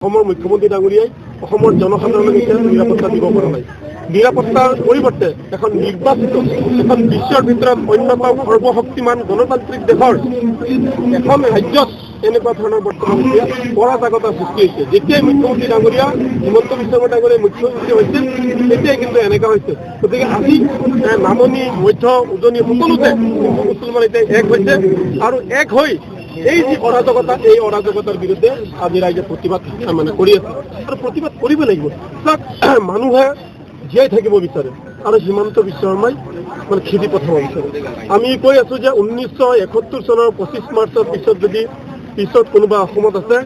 মুখ্যমন্ত্ৰী ডাঙৰীয়াই জনসাধাৰণক নিৰাপত্তা দিব পৰা নাই। নিৰাপত্তাৰ পৰিৱৰ্তে এখন নিৰ্বাচিত এখন বিশ্বৰ ভিতৰত অন্যতম সৰ্বশক্তিমান গণতান্ত্ৰিক দেশৰ এখন ৰাজ্যত এনেকুৱা ধৰণৰ বৰ্তমান এতিয়া অৰাজকতা সৃষ্টি হৈছে। যেতিয়াই মুখ্যমন্ত্ৰী ডাঙৰীয়া হিমন্ত বিশ্ব শৰ্মা ডাঙৰীয়া মুখ্যমন্ত্ৰী হৈছিল তেতিয়াই কিন্তু এনেকুৱা হৈছে। গতিকে আজি নামনি মধ্য উজনি সকলোতে হিন্দু মুছলমান এতিয়া এক হৈছে আৰু এক হৈ এই যি অৰাজকতা এই অৰাজকতাৰ বিৰুদ্ধে আজি ৰাইজে প্ৰতিবাদ কৰি আছে আৰু প্ৰতিবাদ কৰিব লাগিব। তাত মানুহে জীয়াই থাকিব বিচাৰে আৰু হিমন্ত বিশ্ব শৰ্মাই খেদি পঠাব বিচাৰে। আমি কৈ আছো যে 1971 চনৰ 25 মাৰ্চৰ পিছত কোনোবা অসমত আছে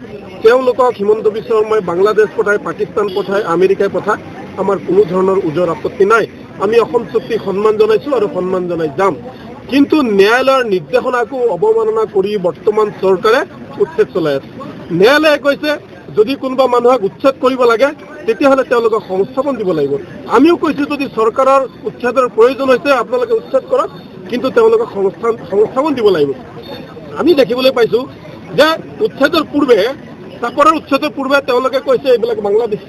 তেওঁলোকক হিমন্ত বিশ্ব শৰ্মাই বাংলাদেশ পঠায়, পাকিস্তান পঠায়, আমেৰিকাই পঠায়, আমাৰ কোনো ধৰণৰ ওজৰ আপত্তি নাই। আমি অসম চুক্তিক সন্মান জনাইছো আৰু সন্মান জনাই যাম। কিন্তু ন্যায়ালয়ৰ নিৰ্দেশনাকো অৱমাননা কৰি বৰ্তমান চৰকাৰে উচ্ছেদ চলাই আছে। ন্যায়ালয়ে কৈছে যদি কোনোবা মানুহক উচ্ছেদ কৰিব লাগে তেতিয়াহ'লে তেওঁলোকক সংস্থাপন দিব লাগিব। আমিও কৈছো যদি চৰকাৰৰ উচ্ছেদৰ প্ৰয়োজন হৈছে আপোনালোকে উচ্ছেদ কৰক, কিন্তু তেওঁলোকক সংস্থাপন দিব লাগিব। আমি দেখিবলৈ পাইছো যে উচ্ছেদৰ পূৰ্বে চাপৰৰ উচ্ছেদৰ পূৰ্বে তেওঁলোকে কৈছে এইবিলাক বাংলাদেশ।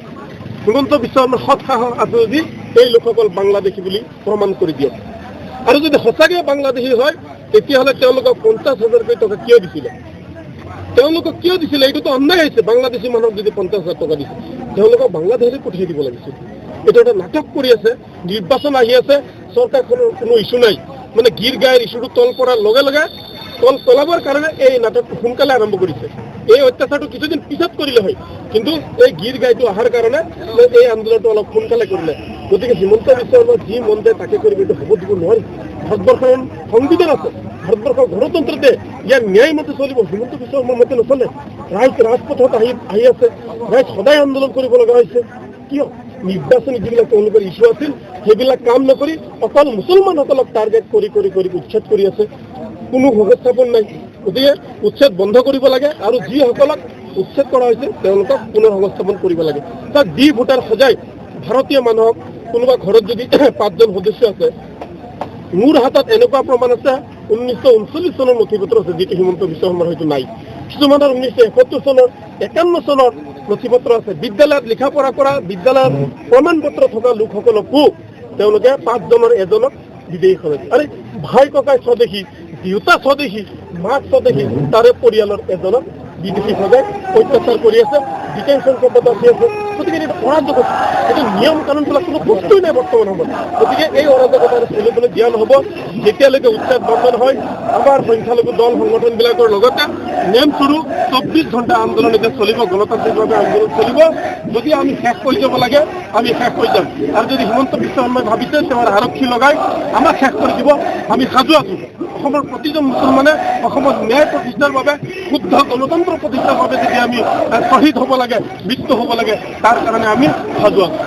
হিমন্ত বিশ্ব শৰ্মাৰ সৎ সাহস আছে যদি এই লোকসকল বাংলাদেশী বুলি প্ৰমাণ কৰি দিয়ক। আৰু যদি সঁচাকৈ বাংলাদেশী হয় তেতিয়াহ'লে তেওঁলোকক 50,000 টকা কিয় দিছিলে? তেওঁলোকক কিয় দিছিলে? এইটোতো অন্যায় হৈছে। বাংলাদেশী মানুহক যদি 50,000 টকা দিছে তেওঁলোকক বাংলাদেশলৈ পঠিয়াই দিব লাগিছিল। এইটো এটা নাটক কৰি আছে। নিৰ্বাচন আহি আছে, চৰকাৰখনৰ কোনো ইছ্যু নাই। গীৰ গাইৰ ইছ্যুটো তল পৰাৰ লগে লগে তল পেলাবৰ কাৰণে এই নাটকটো সোনকালে আৰম্ভ কৰিছে। এই অত্যাচাৰটো কিছুদিন পিছত কৰিলে হয়, কিন্তু এই গীৰ গাইটো অহাৰ কাৰণে এই আন্দোলনটো অলপ সোনকালে কৰিলে। গতিকে হিমন্ত বিশ্ব শৰ্মা যি মন যায় তাকে কৰিব, এইটো হ'ব দিব নোৱাৰি। ভাৰতবৰ্ষৰ সংবিধান আছে, ভাৰতবৰ্ষৰ গণতন্ত্ৰতে ইয়াৰ ন্যায় মতে চলিব। হিমন্ত বিশ্ব শৰ্মাৰ মতে নচলে। ৰাইজ ৰাজপথত আহি আছে, ৰাইজ সদায় আন্দোলন কৰিব লগা হৈছে। কিয়? নিৰ্বাচনী যিবিলাক তেওঁলোকৰ ইছ্যু আছিল সেইবিলাক কাম নকৰি অকল মুছলমানসকলক টাৰ্গেট কৰি উচ্ছেদ কৰি আছে। কোনো সংস্থাপন নাই। গতিকে উচ্ছেদ বন্ধ কৰিব লাগে আৰু যিসকলক উচ্ছেদ কৰা হৈছে তেওঁলোকক পুনৰ সংস্থাপন কৰিব লাগে। তাক ডি ভোটাৰ সজাই ভাৰতীয় মানুহক কোনোবা ঘৰত যদি 5জন সদস্য আছে, মোৰ হাতত এনেকুৱা প্ৰমাণ আছে 1939 চনৰ নথি পত্ৰ আছে যিটো হিমন্ত বিশ্ব শৰ্মাৰ হয়তো নাই। কিছুমানৰ 1971 চনৰ 51 চনৰ নথি পত্ৰ আছে। বিদ্যালয়ত লিখা পঢ়া কৰা বিদ্যালয়ৰ প্ৰমাণ পত্ৰ থকা লোকসকলকো তেওঁলোকে 5জনৰ এজনক বিদেশী সজাইছে। আৰে ভাই ককাই স্বদেশী, দেউতা স্বদেশী, মাক স্বদেশী, তাৰে পৰিয়ালৰ এজনক বিদেশী সজাই অত্যাচাৰ কৰি আছে, ডিটেনশ্যন কেম্পত ৰাখি আছে। গতিকে এইটো অৰাজকতা, এইটো নিয়ম কানুনবিলাক কোনো বস্তুই নাই বৰ্তমান সময়ত। গতিকে এই অৰাজকতা চলিবলৈ দিয়া নহ'ব যেতিয়ালৈকে উচ্ছেদ বন্ধ নহয়। আমাৰ সংখ্যালঘু দল সংগঠনবিলাকৰ লগতে নেমচুৰু 24 ঘণ্টা আন্দোলন এতিয়া চলিব, গণতান্ত্ৰিকভাৱে আন্দোলন চলিব। যদি আমি শেষ কৰি যাব লাগে আমি শেষ কৰি যাম। আৰু যদি হিমন্ত বিশ্ব শৰ্মাই ভাবিছে তেওঁৰ আৰক্ষী লগাই আমাক শেষ কৰি দিব, আমি সাজু আছো। অসমৰ প্ৰতিজন মুছলমানে অসমত ন্যায় প্ৰতিষ্ঠাৰ বাবে, শুদ্ধ গণতন্ত্ৰ প্ৰতিষ্ঠাৰ বাবে যদি আমি শ্বহীদ হ'ব লাগে, মৃত্যু হ'ব লাগে, তাৰ কাৰণে আমি সাজু আছো।